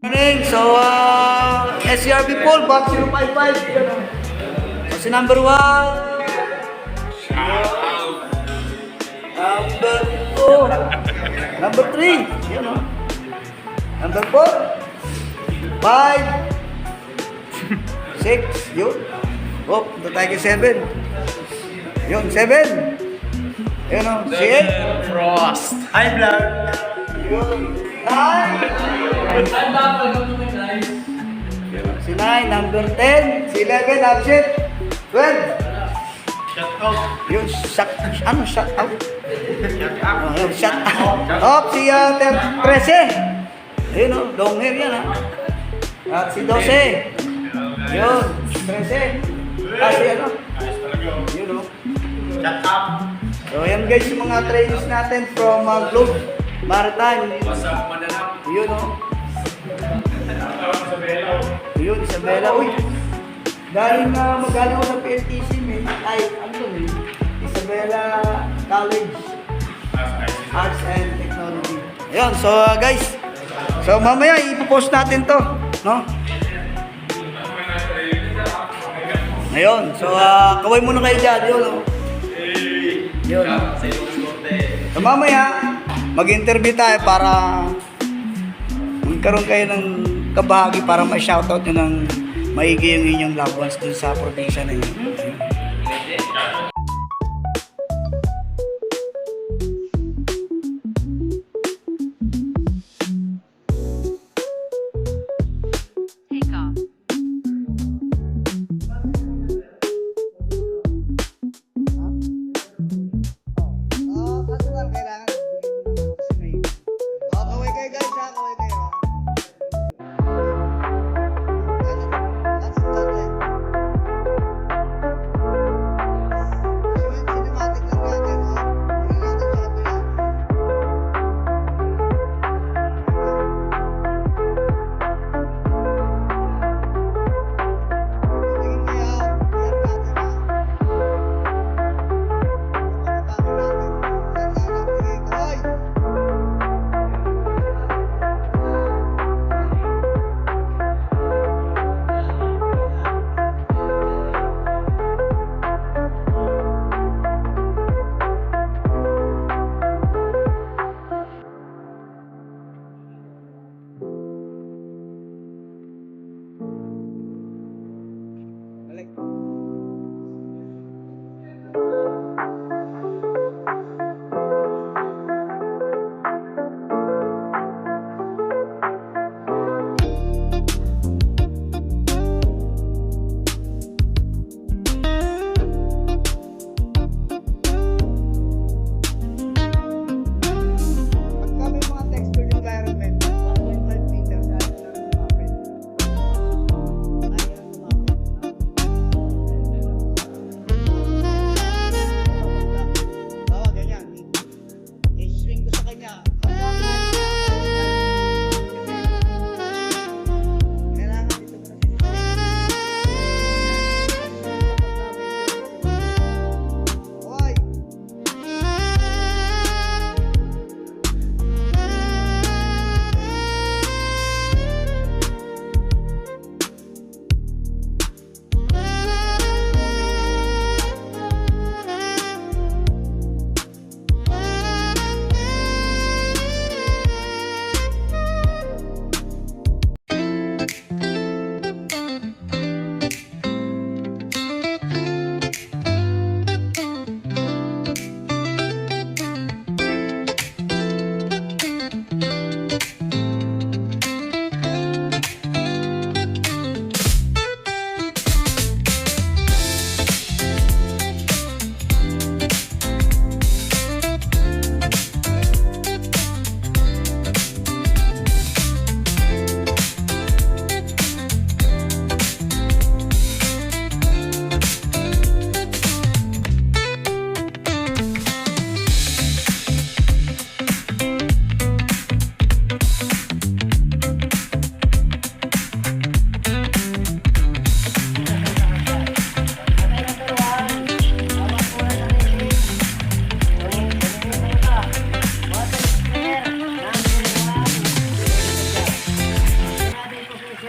Morning. So, SCRB Paul, box 055. Yun, oh. Si number 1. Number 2. Number 3. Yun, oh. Number 4. 5. 6. Yun. Oh, ito tayo kay 7. Yun, 7. Yun, oh. Si 8. Frost. Hi, vlog. Yun. 9. Si 9, number 10. Si 11, absent. 12. Shut out. Yun, shut out? Shut up. Yun, shut out. Oh, si 13. Ayun, oh, long hair yan, ha. At si 12. Yun, 13. Si ano? Yun, oh. Shut up. So, yan guys, yung mga trainees natin from Globe Maritime. What's up, mananap? Yun, oh. Yun, Isabela. Uy, galing magaling ako sa PLTC, may, ay, ano yun, Isabela College, Arts and Technology. Ayun, so guys, so mamaya ipopost natin to, no? Ayun, so kaway muna kayo dyan, yun, no? Yun. So mamaya, mag-interview tayo para magkaroon kayo ng kabahagi para ma-shoutout nyo ng maigi yung inyong loved ones dun sa probinsya na yun. Take off. Kaso lang kailangan kaway kayo guys ha, kaway kayo. That's it.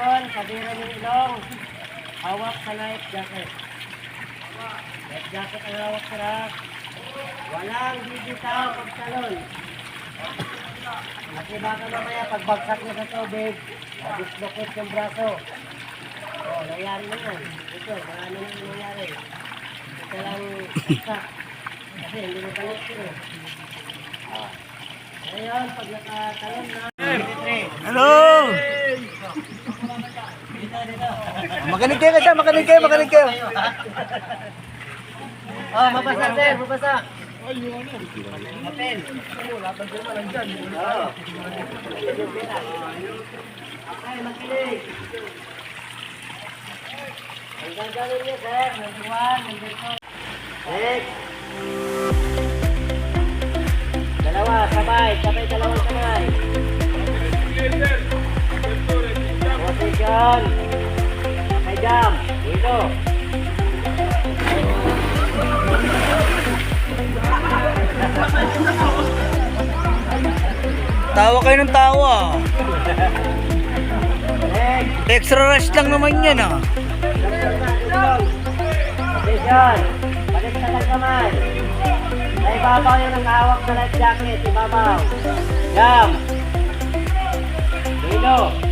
Posisyon, kabira ng ilong. Hawak sa life jacket. Life jacket ang hawak sa rack. Walang bibitaw pagtalon. Kasi baka mamaya pagbagsak niya sa tubig, dislocate yung braso. O, nangyari na yan. Ito, marami na nangyari. Ito lang bagsak. Kasi hindi mo balik yun eh. Ngayon, pag nakatalon na, 23. Hello! Makinig kayo kasi, makinig kayo. Oh, mabasa sir, mabasa. Mapel. Okay, makinig. Ang gagawin niyo sir, number 1, number 2. Next. Dalawa, sabay, dalawang sabay. Position. Okay, jump. Dito. Tawa kayo ng tawa. Next. Extra rush lang naman yan ah. Position. Balik sa kamay. Sa ibabaw yung nakahawak sa life jacket. Ibabaw. Jump. Dito.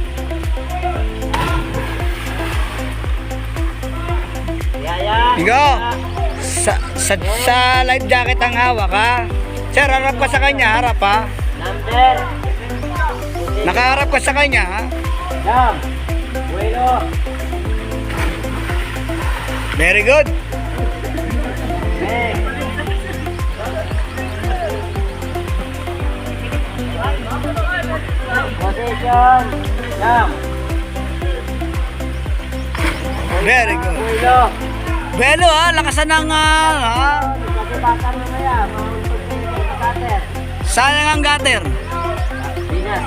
Yan. Igo! Sa life jacket ang hawak ha. Sir, harap ka sa kanya, harap ha. Number. Nakaharap ka sa kanya ha. Jump. Bueno. Very good. Next. Position. Jump. Very good. Bueno. Belo ha, lakasan ng ha. Kasi baka mamaya, mahuntog sa cutter. Sayang ang gutter. Binas.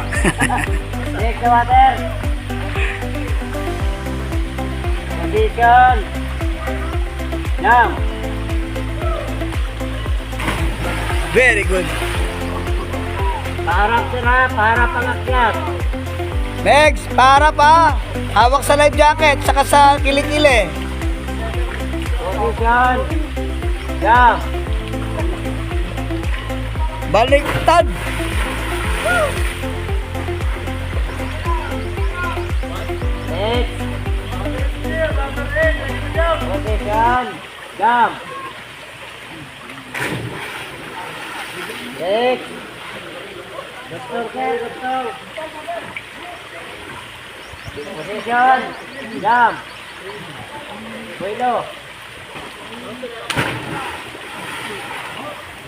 Next the water. Position. Jump. Very good. Paharap sila, paharap ang akyat. Next, para pa. Hawak sa life jacket, saka sa kilikili. Position. Jump. Baliktad. Next. Position. Jump. Next. Doktor ke, doktor. Position. Jump. Bueno.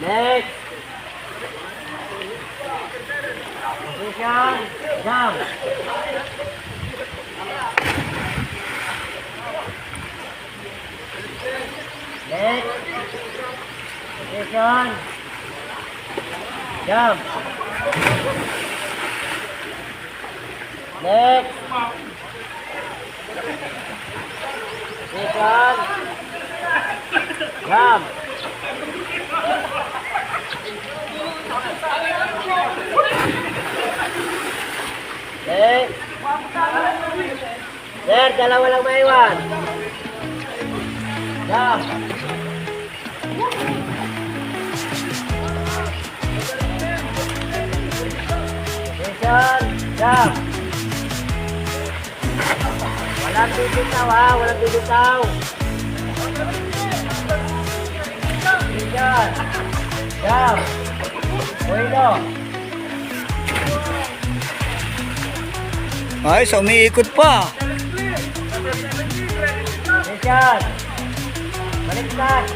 Next. Position. Jump. Next. Position. Jump. Next. Position. Jump. Next. Sir, dalawa lang maiwan. Jump. Position. Jump. Walang bibitaw ha, walang bibitaw. Position. Jump. Bueno. Ay, so umiikot pa. Position. Baliktad.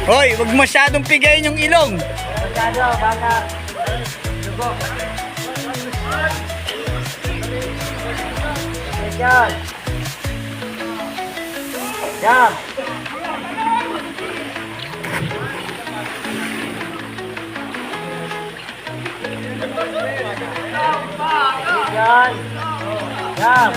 Hoy, wag masyadong pigayin yung ilong. Masyado, baka dugo. Position. Jump. Position. Jump.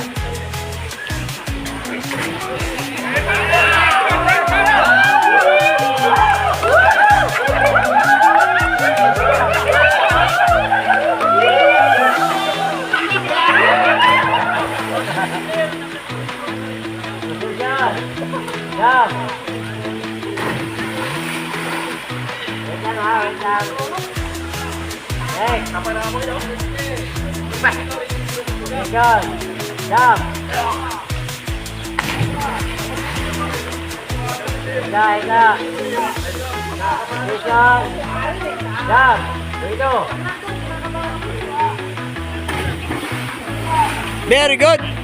Jump. Wait lang ha, wait lang. Next. Second. Jump. Higa. Position. Jump. Dito. Very good.